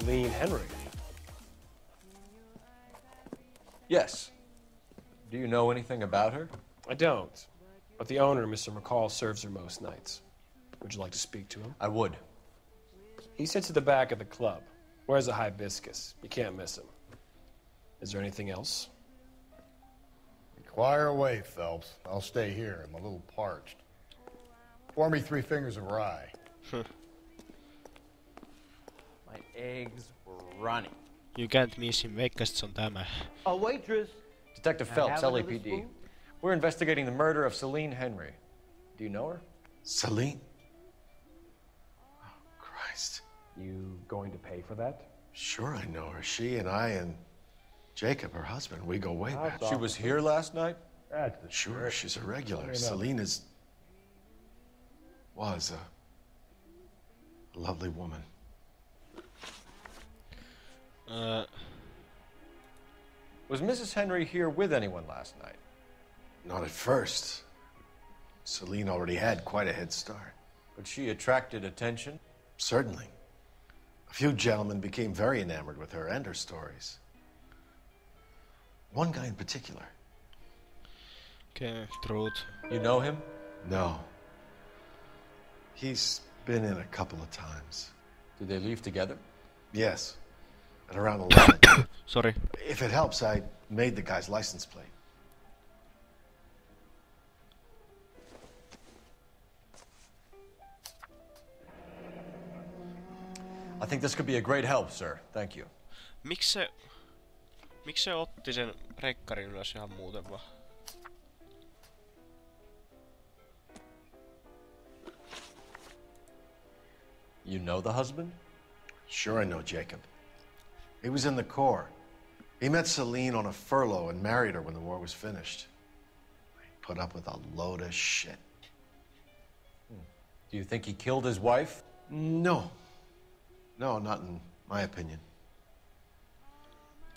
Selene Henry. Yes. Do you know anything about her? I don't, but the owner, Mr. McCall, serves her most nights. Would you like to speak to him? I would. He sits at the back of the club. Wears a hibiscus. You can't miss him. Is there anything else? Inquire away, Phelps. I'll stay here. I'm a little parched. Pour me 3 fingers of rye. My eggs were running. You can't miss him. Veikkasit se on tämä. A waitress. Detective Phelps, have another LAPD. spoon? We're investigating the murder of Selene Henry. Do you know her? Selene? Oh, Christ. You going to pay for that? Sure I know her. She and I and Jacob, her husband, we go way back. She was here last night? That's the Sure, she's a regular. Selene was a lovely woman. Was Mrs. Henry here with anyone last night? Not at first. Selene already had quite a head start. But she attracted attention? Certainly. A few gentlemen became very enamored with her and her stories. One guy in particular. Okay, truth. You know him? No. He's been in a couple of times. Did they leave together? Yes. At around 11. Sorry. If it helps, I made the guy's license plate. I think this could be a great help, sir. Thank you. Miksi se otti sen rekkarin ylös ihan muuten vaan? You know the husband? Sure I know Jacob. He was in the Corps. He met Selene on a furlough and married her when the war was finished. He put up with a load of shit. Do you think he killed his wife? No. No, not in my opinion.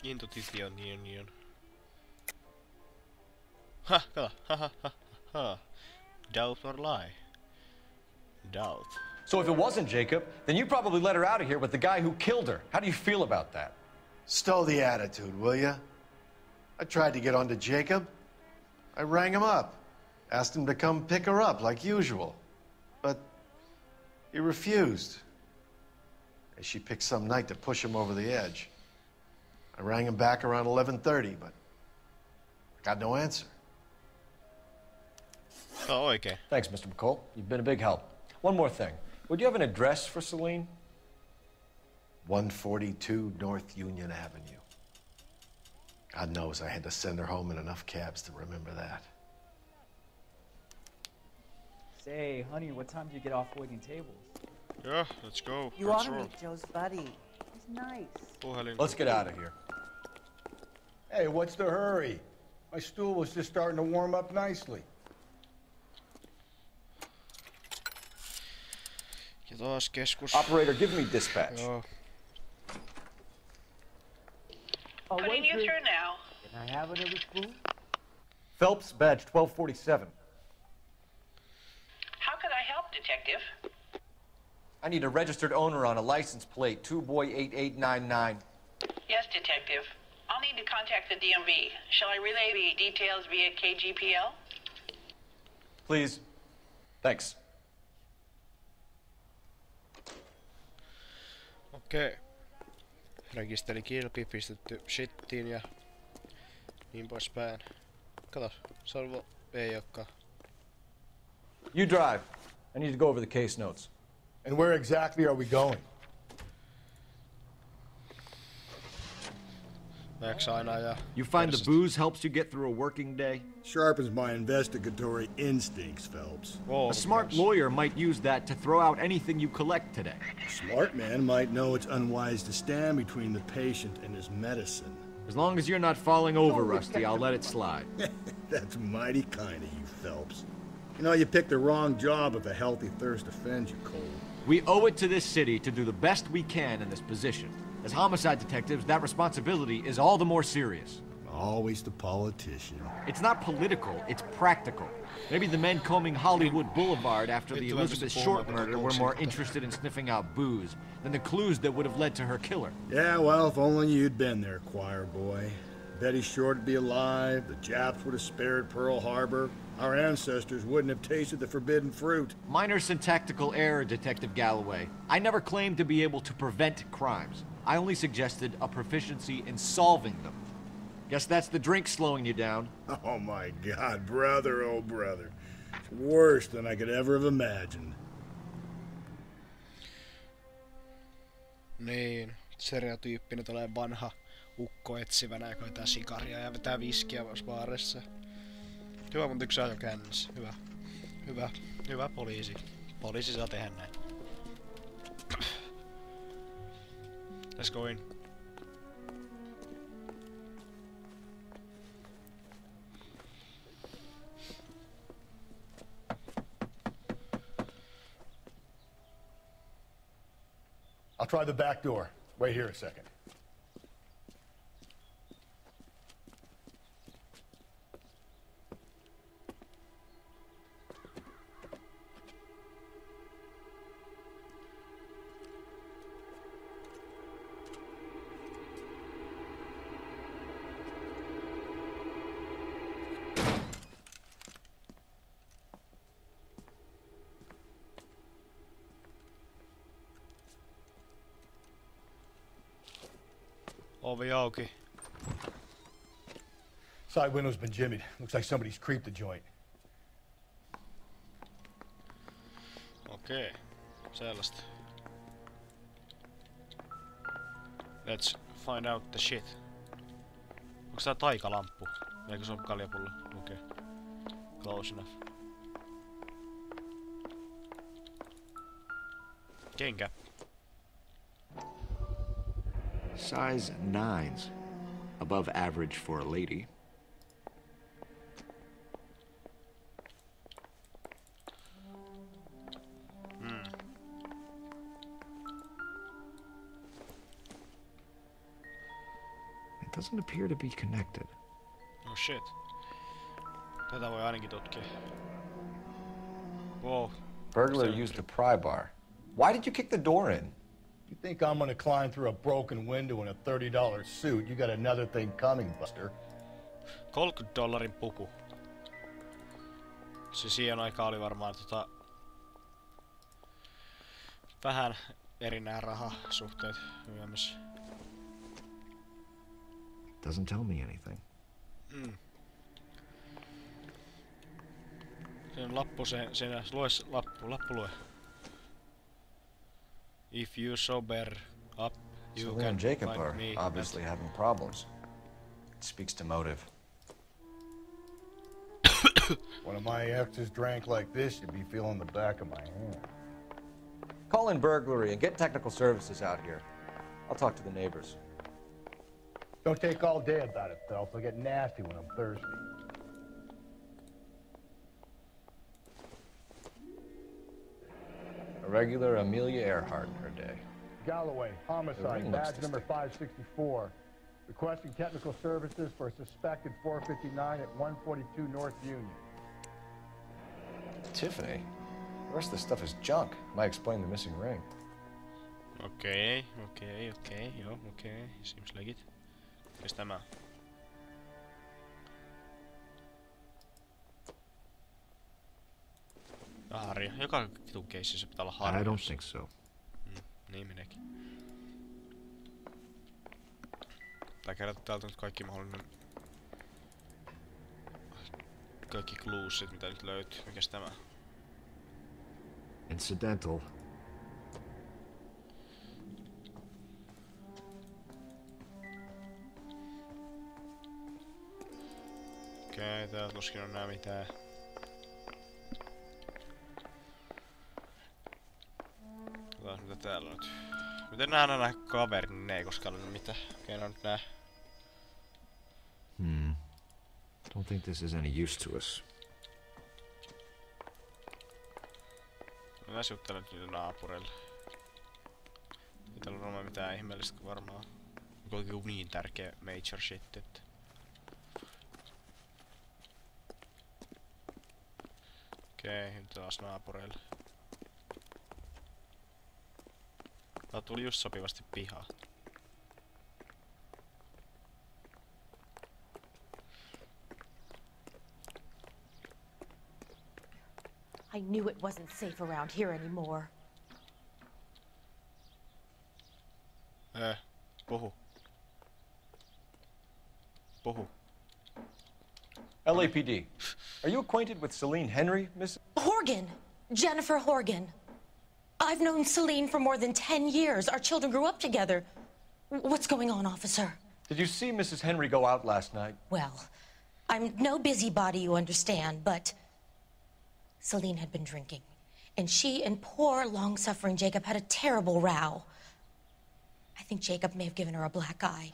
Intutiti on niin. Ha, kato. Ha. Doubt or lie? Doubt. So if it wasn't Jacob, then you probably let her out of here with the guy who killed her. How do you feel about that? Stow the attitude, will ya? I tried to get on to Jacob. I rang him up. Asked him to come pick her up like usual. But he refused. And she picked some night to push him over the edge. I rang him back around 11:30, but I got no answer. Oh, oikein. Thanks, Mr. McCall. You've been a big help. One more thing. Would you have an address for Selene? 142 North Union Avenue. God knows I had to send her home in enough cabs to remember that. Say, honey, what time do you get off waiting tables? Yeah, let's go. You ought to meet Joe's buddy. He's nice. Let's get out of here. Hey, what's the hurry? My stool was just starting to warm up nicely. Ja taas keskus. Operator, give me dispatch. Joo. Putting you through now. Can I have another spoon? Phelps, badge 1247. How could I help, Detective? I need a registered owner on a license plate, 2boy8899. Yes, Detective. I'll need to contact the DMV. Shall I relay the details via KGPL? Please. Thanks. Okei. Rekisteri kilpi pistetty shittiin ja niin poispäin. Kato, Salvo ei olekaan. You drive. I need to go over the case notes. And where exactly are we going? Max aina ja... You find the booze helps you get through a working day? Sharpens my investigatory instincts, Phelps. Oh, A smart lawyer might use that to throw out anything you collect today. A smart man might know it's unwise to stand between the patient and his medicine. As long as you're not falling over, Rusty, I'll let it slide. That's mighty kind of you, Phelps. You know, you picked the wrong job if a healthy thirst offends you, Cole. We owe it to this city to do the best we can in this position. As homicide detectives, that responsibility is all the more serious. Always the politician. It's not political, it's practical. Maybe the men combing Hollywood Boulevard after the Elizabeth Short murder were more interested in sniffing out booze than the clues that would have led to her killer. Yeah, well, if only you'd been there, choir boy. Betty Short would be alive, the Japs would have spared Pearl Harbor, our ancestors wouldn't have tasted the forbidden fruit. Minor syntactical error, Detective Galloway. I never claimed to be able to prevent crimes. I only suggested a proficiency in solving them. Guess that's the drink slowing you down. Oh my God, brother, oh brother. It's worse than I could ever have imagined. Niin, stereotyyppinen tulee vanha ukko etsivänä, joka vetää sikaria ja vetää viskiä baarissa. Hyvä, mutta yksi ajo kännissä. Hyvä poliisi. Poliisi saa tehdä näin. Let's go in. I'll try the back door. Wait here a second. Ovi auki. Side window's been jimmied. Looks like somebody's creeped the joint. Okei. Sellaista. Let's find out the shit. Onks tää taikalamppu? Eikö se oo kaljapullo? Okei. Close enough. Kenkä. Size 9s. Above average for a lady. It doesn't appear to be connected. Oh shit. Tätä voi ainakin tutkia. Wow. Burglar used a pry bar. Why did you kick the door in? You think I'm gonna climb through a broken window in a $30 suit? You got another thing coming, Buster. $30 puku. Se siihen aikaan oli varmaan vähän eri nää rahasuhteet myöhemmässä. Doesn't tell me anything. Sen lappu, siinä lue lappu lue. If you sober up, you So can and Jacob find are me. obviously having problems. It speaks to motive. One of my exes drank like this, you'd be feeling the back of my hand. Call in burglary and get technical services out here. I'll talk to the neighbors. Don't take all day about it, Phelps. I get nasty when I'm thirsty. A regular Amelia Earhart in her day. Galloway, homicide, ring badge looks number 564. Requesting technical services for a suspected 459 at 142 North Union. Tiffany? The rest of the stuff is junk. Might explain the missing ring. Okei. Joo, okei. Seems like it. Mikäs tämä? Harja. Joka vitun keississä pitää olla harja. I don't think so. Niin minäkin. Tää kerätä täältä nyt kaikki mahdollinen... Kaikki cluesit mitä nyt löytyy. Mikäs tämä? Incidental. Okei, täällä tuskin on nää mitään. Katsotaan mitä täällä on nyt. Miten nää kaverit, niin ne ei koskaan ole mitään. Okei, no nyt nää. Don't think this is any use to us. Mä juttelen nyt niitä naapureille. Ei täällä ole mitään ihmeellistä varmaan. Onko niin tärkeä major shit, että... Okei, nyt taas naapureille. Tää tuli just sopivasti pihaan. I knew it wasn't safe around here anymore. Puhu. Puhu. LAPD. Are you acquainted with Celine Henry, Miss? Horgan! Jennifer Horgan. I've known Celine for more than 10 years. Our children grew up together. What's going on, officer? Did you see Mrs. Henry go out last night? Well, I'm no busybody, you understand, but Celine had been drinking, and she and poor, long-suffering Jacob had a terrible row. I think Jacob may have given her a black eye.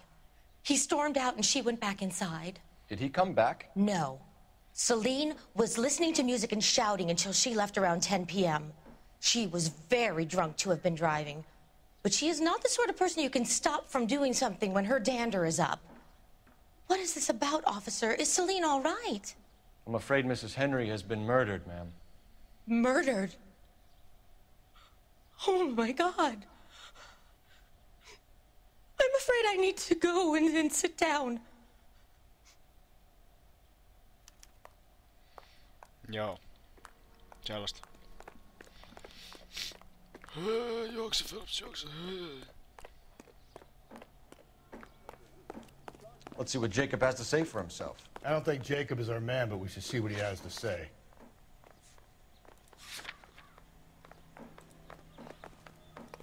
He stormed out and she went back inside. Did he come back? No. Celine was listening to music and shouting until she left around 10 p.m. She was very drunk to have been driving, but she is not the sort of person you can stop from doing something when her dander is up. What is this about, officer? Is Celine all right? I'm afraid Mrs. Henry has been murdered, ma'am. Murdered? Oh, my God. I'm afraid I need to go and sit down. Joo. Sellaista. Juokse, Phelps, juokse. Let's see what Jacob has to say for himself. I don't think Jacob is our man, but we should see what he has to say.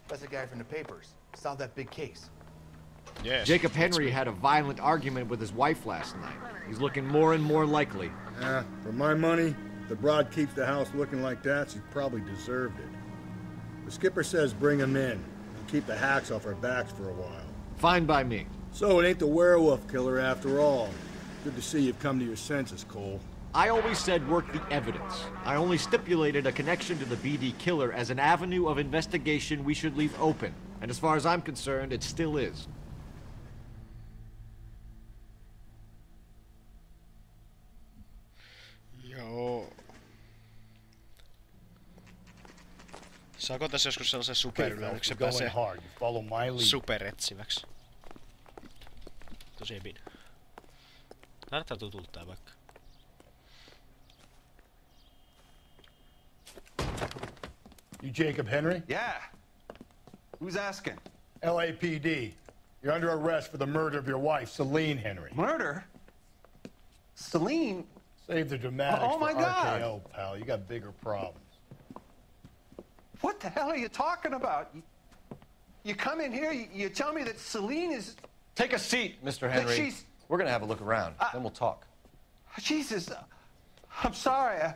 That's the guy from the papers. Solved that big case. Yes. Jacob Henry had a violent argument with his wife last night. He's looking more and more likely. For my money, if the broad keeps the house looking like that, she probably deserved it. The skipper says bring him in and keep the hacks off our backs for a while. Fine by me. So it ain't the werewolf killer after all. Good to see you've come to your senses, Cole. I always said work the evidence. I only stipulated a connection to the BD killer as an avenue of investigation we should leave open. And as far as I'm concerned, it still is. Joo. Saako tässä joskus sellaisen superyllätyksen pääsee superetsiväksi? Tosi epin. Näyttää tutulta tää vaikka. You Jacob Henry? Yeah. Who's asking? LAPD. You're under arrest for the murder of your wife, Celine Henry. Murder? Celine? Save the dramatics Oh, my for God. RKO, pal. You got bigger problems. What the hell are you talking about? You come in here, you tell me that Celine is... Take a seat, Mr. Henry. she's- We're gonna have a look around, then we'll talk. Jesus, I'm sorry.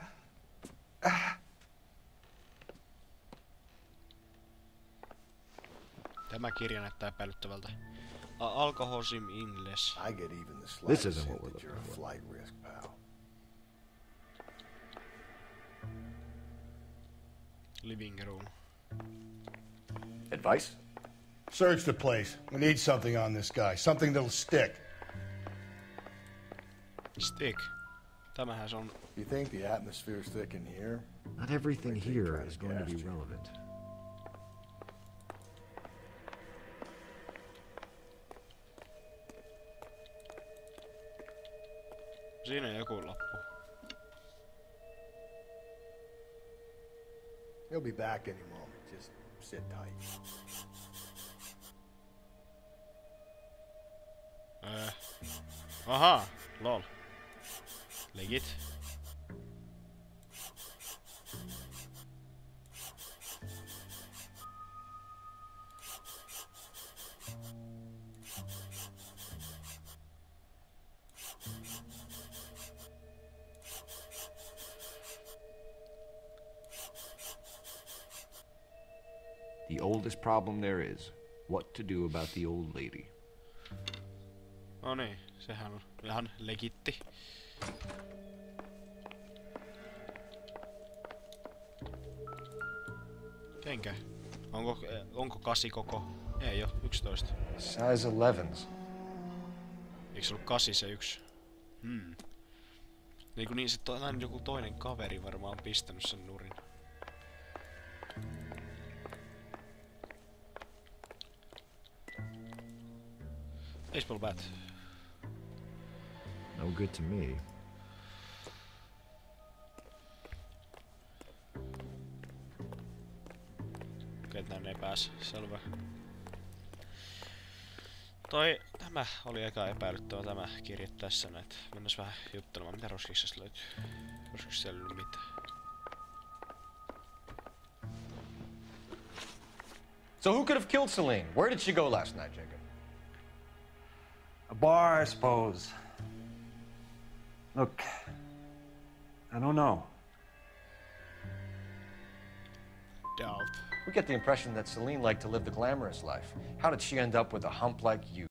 Tämä kirja näyttää epäilyttävältä. Alcoholism English. I get even the This slightest isn't hint what we're that you're a flight risk, pal. Living room. Advice? Search the place. We need something on this guy. Something that'll stick. Stick. Tämähän se on. You think the atmosphere's thick in here? Not everything here is going to be relevant. Siinä on joku lappu. He'll be back any moment. Just sit tight. Aha, lol. Legit. The oldest problem there is, what to do about the old lady. No niin, sehän on ihan legitti. Mitenkä? Onko 8 koko? Ei oo, 11. Size 11s. Eikö se ollut 8 se 1? Niin sit aina joku toinen kaveri varmaan on pistänyt sen nurin. Baseball bat. No good to me. Okei, tänne ei pääse. Selvä. Tämä oli aika epäilyttävä tämä kirja tässä näin. Mennäs vähän juttelemaan. Mitä roskiksesta löytyy? Roskiksesta siellä ei mitään. So who could have killed Celine? Where did she go last night, Jacob? A bar, I suppose. Look, I don't know. Doubt. We get the impression that Celine liked to live the glamorous life. How did she end up with a hump like you?